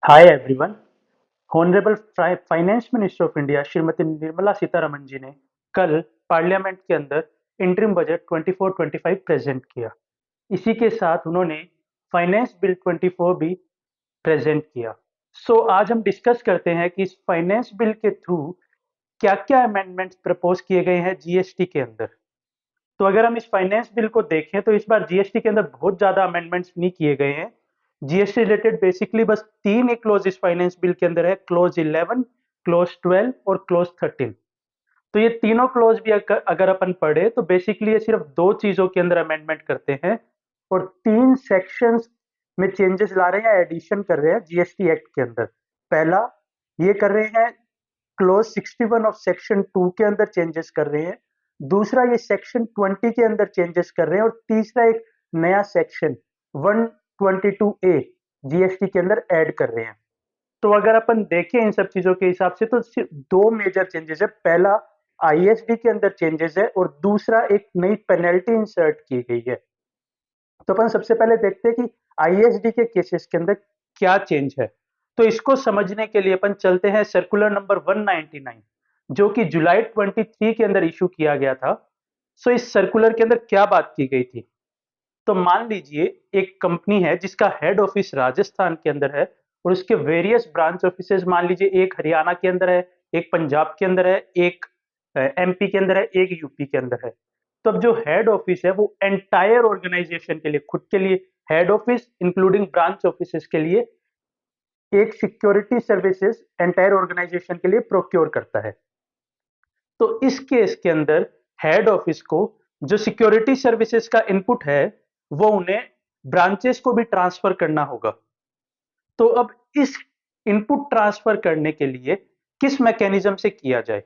Hi everyone. Honorable finance minister of India Shrimati Nirmala Sitharaman ji ने कल parliament के अंदर इंटरिम बजट 24-25 प्रेजेंट किया। इसी के साथ उन्होंने फाइनेंस बिल 24 भी प्रेजेंट किया। आज हम डिस्कस करते हैं कि इस फाइनेंस बिल के थ्रू क्या-क्या अमेंडमेंट्स प्रपोज किए गए हैं जीएसटी के अंदर। तो अगर हम इस फाइनेंस बिल को देखें तो इस बार जीएसटी के अंदर बहुत ज़्यादा अमेंडमेंट्स नहीं किए गए हैं। जीएसटी रिलेटेड बेसिकली बस 3 ही क्लॉज इस फाइनेंस बिल के अंदर है, क्लॉज 11, क्लॉज 12 और क्लॉज 13। तो ये तीनों क्लॉज भी अगर अपन पढ़े तो बेसिकली ये सिर्फ 2 चीज़ों के अंदर अमेंडमेंट करते हैं और 3 सेक्शंस में चेंजेस ला रहे हैं, एडिशन कर रहे हैं जीएसटी एक्ट के अंदर। पहला, ये कर रहे हैं क्लॉज 61 ऑफ सेक्शन 2 के अंदर चेंजेस कर रहे हैं। दूसरा, ये सेक्शन 20 के अंदर चेंजेस कर रहे हैं और तीसरा एक नया सेक्शन 122 ए जीएसटी के अंदर ऐड कर रहे हैं। तो अगर अपन देखें इन सब चीजों के हिसाब से तो सिर्फ 2 मेजर चेंजेस है। पहला, आईएसडी के अंदर चेंजेस है और दूसरा एक नई पेनल्टी इंसर्ट की गई है। तो अपन सबसे पहले देखते हैं कि आईएसडी के केसेस के अंदर क्या चेंज है। तो इसको समझने के लिए अपन चलते हैं सर्कुलर नंबर 199 जो कि जुलाई 23 के अंदर इशू किया गया था। इस सर्कुलर के अंदर क्या बात की गई थी? तो मान लीजिए एक कंपनी है जिसका हेड ऑफिस राजस्थान के अंदर है और उसके वेरियस ब्रांच ऑफिसेज मान लीजिए एक हरियाणा के अंदर है, एक पंजाब के अंदर है, एक एमपी के अंदर है, एक यूपी के अंदर है। तो अब जो हेड ऑफिस है वो एंटायर ऑर्गेनाइजेशन के लिए, खुद के लिए head office including branch offices के लिए एक सिक्योरिटी सर्विसेज एंटायर ऑर्गेनाइजेशन के लिए प्रोक्योर करता है। तो इस केस के अंदर हेड ऑफिस को जो सिक्योरिटी सर्विसेज का इनपुट है वो उन्हें ब्रांचेस को भी ट्रांसफर करना होगा। तो अब इस इनपुट ट्रांसफर करने के लिए किस मैकेनिज्म से किया जाए,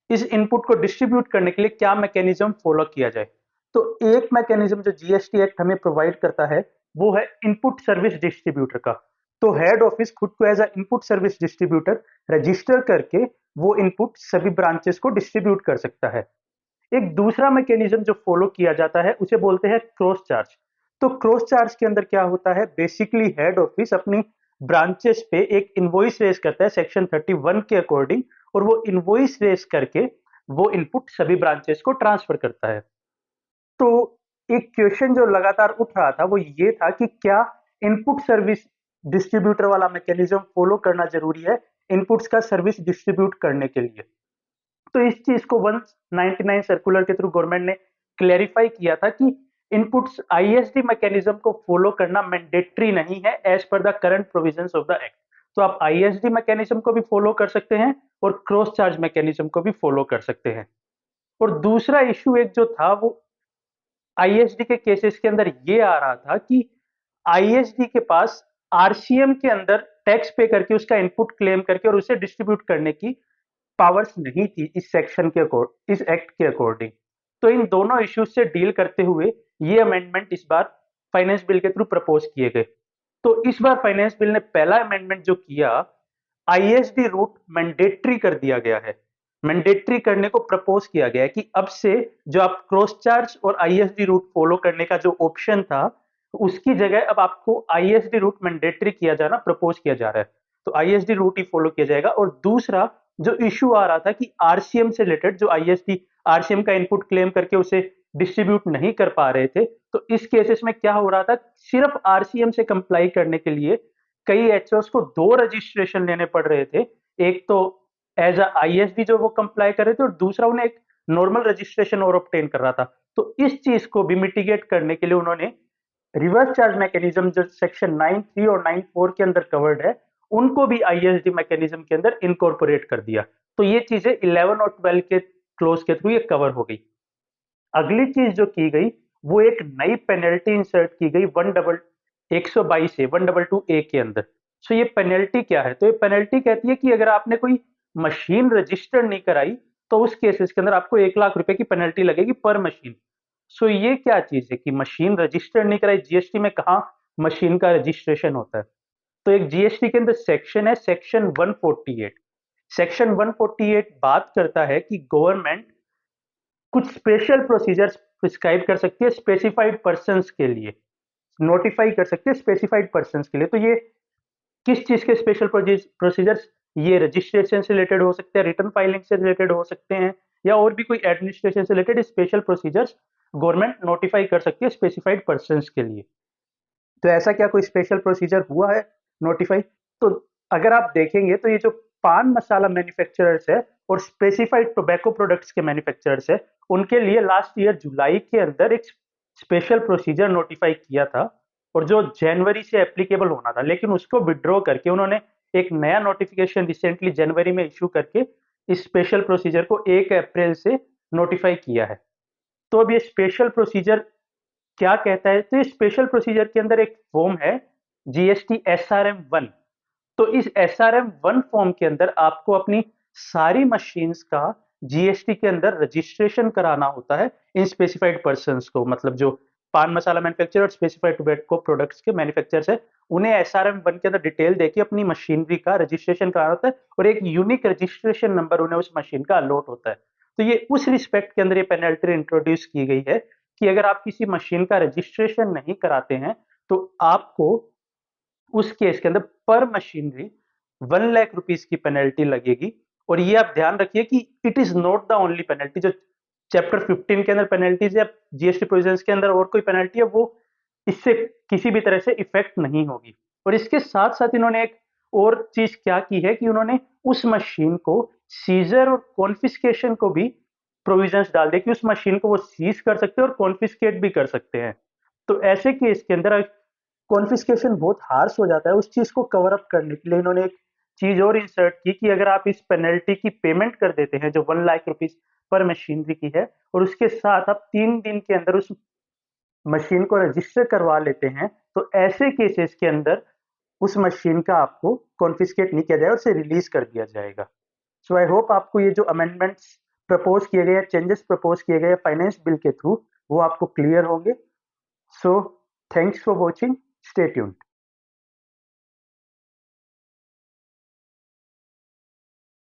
इस इनपुट को डिस्ट्रीब्यूट करने के लिए क्या मैकेनिज्म फॉलो किया जाए? तो एक मैकेनिज्म जो जीएसटी एक्ट हमें प्रोवाइड करता है वो है इनपुट सर्विस डिस्ट्रीब्यूटर का। तो हेड ऑफिस खुद को as a input service distributor register करके वो इनपुट सभी ब्रांचेस को डिस्ट्रीब्यूट कर सकता है। एक दूसरा मैकेनिज्म जो फॉलो किया जाता है उसे बोलते हैं क्रॉस चार्ज। तो क्रॉस चार्ज के अंदर क्या होता है, बेसिकली हेड ऑफिस अपनी ब्रांचेस पे एक इनवॉइस रेज करता है सेक्शन 31 के अकॉर्डिंग और वो इनवॉइस रेज करके वो इनपुट सभी ब्रांचेस को ट्रांसफर करता है। तो एक क्वेश्चन जो लगातार उठ रहा था वो ये था कि क्या इनपुट सर्विस डिस्ट्रीब्यूटर वाला मैकेनिज्म फॉलो करना जरूरी है इनपुट्स का सर्विस डिस्ट्रीब्यूट करने के लिए? तो इस चीज को 199 सर्कुलर के थ्रू गवर्नमेंट ने क्लेरिफाई किया था कि इनपुट्स आईएसडी मैकेनिज्म को फॉलो करना मैंडेटरी नहीं है as per the current provisions of the act. तो आप आईएसडी मैकेनिज्म को भी फॉलो कर सकते हैं और क्रॉस चार्ज मैकेनिज्म को भी फॉलो कर सकते हैं। और दूसरा इशू एक जो था वो आईएसडी के केसेस के अंदर ये आ रहा था कि आईएसडी के पास आरसीएम के अंदर टैक्स पे करके उसका इनपुट क्लेम करके और उसे डिस्ट्रीब्यूट करने की पावर्स नहीं थी इस सेक्शन के इस एक्ट के अकॉर्डिंग। तो इन दोनों इश्यूज से डील करते हुए ये अमेंडमेंट इस बार फाइनेंस बिल के थ्रू प्रपोज किए गए। तो इस बार फाइनेंस बिल ने पहला अमेंडमेंट जो किया, आईएसडी रूट मैंडेटरी कर दिया गया है। मैंडेटरी करने को प्रपोज किया गया है कि अब से जो आप क्रॉस चार्ज और आईएसडी रूट फॉलो करने का जो ऑप्शन था उसकी जगह अब आपको आईएसडी रूट मैंडेटरी किया जाना प्रपोज किया जा रहा है। तो आईएसडी रूट ही फॉलो किया जाएगा। और दूसरा जो इश्यू आ रहा था कि आरसीएम से रिलेटेड जो आईएसडी आरसीएम का इनपुट क्लेम करके उसे डिस्ट्रीब्यूट नहीं कर पा रहे थे, तो इस केसेस में क्या हो रहा था, सिर्फ आरसीएम से कंप्लाई करने के लिए कई एचओस को 2 रजिस्ट्रेशन लेने पड़ रहे थे। एक तो एज अ आईएसडी जो वो कंप्लाई कर रहे थे और दूसरा उन्हें एक नॉर्मल रजिस्ट्रेशन और ऑब्टेन कर रहा था। तो इस चीज को भी मिटिगेट करने के लिए उन्होंने रिवर्स चार्ज मैकेनिज्म जो सेक्शन 93 और 94 के अंदर कवर्ड है उनको भी आईएसडी मैकेनिज्म के अंदर इनकॉर्पोरेट कर दिया। तो ये चीजें 11 और 12 के क्लोज के थ्रू ये कवर हो गई। अगली चीज जो की गई वो एक नई पेनल्टी इंसर्ट की गई 122 से 122 ए के अंदर। ये पेनल्टी क्या है? तो ये पेनल्टी कहती है कि अगर आपने कोई मशीन रजिस्टर नहीं कराई तो उस केसेस के अंदर आपको 1 लाख रुपए की पेनल्टी लगेगी पर मशीन। ये क्या चीज है कि मशीन रजिस्टर नहीं कराई? जीएसटी में कहा मशीन का रजिस्ट्रेशन होता है? तो एक जीएसटी के अंदर सेक्शन है सेक्शन 148। सेक्शन 148 बात करता है कि गवर्नमेंट कुछ स्पेशल प्रोसीजर्स प्रिस्क्राइब कर सकती है स्पेसिफाइड पर्संस के लिए, नोटिफाई कर सकती है स्पेसिफाइड पर्संस के लिए। तो ये किस चीज़ के स्पेशल प्रोसीजर्स? ये रजिस्ट्रेशन से रिलेटेड हो सकते हैं, रिटर्न फाइलिंग से रिलेटेड हो सकते हैं या और भी कोई एडमिनिस्ट्रेशन से related special procedures government notify कर सकती है स्पेसिफाइड पर्सन्स के लिए। तो ऐसा क्या कोई स्पेशल प्रोसीजर हुआ है नोटिफाई? तो अगर आप देखेंगे तो ये जो पान मसाला मैन्युफैक्चरर्स है और स्पेसिफाइड टोबैको प्रोडक्ट्स के मैन्युफैक्चरर्स है, उनके लिए लास्ट ईयर जुलाई के अंदर एक स्पेशल प्रोसीजर नोटिफाई किया था और जो जनवरी से एप्लीकेबल होना था, लेकिन उसको विड्रॉ करके उन्होंने एक नया नोटिफिकेशन रिसेंटली जनवरी में इश्यू करके इस स्पेशल प्रोसीजर को 1 अप्रैल से नोटिफाई किया है। तो अब ये स्पेशल प्रोसीजर क्या कहता है? तो ये स्पेशल प्रोसीजर के अंदर एक फॉर्म है जीएसटी एसआरएम 1। तो इस एसआरएम 1 फॉर्म के अंदर आपको अपनी सारी मशीन्स का जीएसटी के अंदर रजिस्ट्रेशन कराना होता है इन स्पेसिफाइड पर्सन्स को, मतलब जो पान मसाला मैन्युफैक्चरर और स्पेसिफाइड टोबैको प्रोडक्ट्स के मैन्युफैक्चरर्स है, उन्हें एसआरएम 1 के अंदर डिटेल देके अपनी मशीनरी का रजिस्ट्रेशन कराना होता है और एक यूनिक रजिस्ट्रेशन नंबर उन्हें उस मशीन का अलॉट होता है। तो ये उस रिस्पेक्ट के अंदर ये पेनल्टी इंट्रोड्यूस की गई है कि अगर आप किसी मशीन का रजिस्ट्रेशन नहीं कराते हैं, तो आपको उस केस के अंदर पर मशीनरी 1 लाख रुपीस की पेनल्टी लगेगी। और ये आप ध्यान रखिए कि it is not the only penalty. जो चैप्टर 15 के अंदर पेनल्टीज या जीएसटी प्रोविजंस के अंदर और कोई पेनल्टी है, वो इससे किसी भी तरह से इफेक्ट नहीं होगी। और इसके साथ साथ इन्होंने एक और चीज क्या की है कि उन्होंने उस मशीन को सीजर और कॉन्फिस्केशन को भी प्रोविजंस डाल दिए कि उस मशीन को वो सीज कर सकते हैं और कॉन्फिस्केट भी कर सकते हैं। तो ऐसे केस के अंदर कॉन्फिस्केशन बहुत हार्श हो जाता है। उस चीज को कवर अप करने के लिए इन्होंने एक चीज और इंसर्ट की कि अगर आप इस पेनल्टी की पेमेंट कर देते हैं जो 1 लाख रुपीस पर मशीनरी की है और उसके साथ आप 3 दिन के अंदर उस मशीन को रजिस्टर करवा लेते हैं, तो ऐसे केसेस के अंदर उस मशीन का आपको कॉन्फिस्केट नहीं किया जाएगा, उसे रिलीज कर दिया जाएगा। सो आई होप आपको ये जो अमेंडमेंट्स प्रपोज किए गए, चेंजेस प्रपोज किए गए फाइनेंस बिल के थ्रू, वो आपको क्लियर होंगे। So thanks for watching, stay tuned.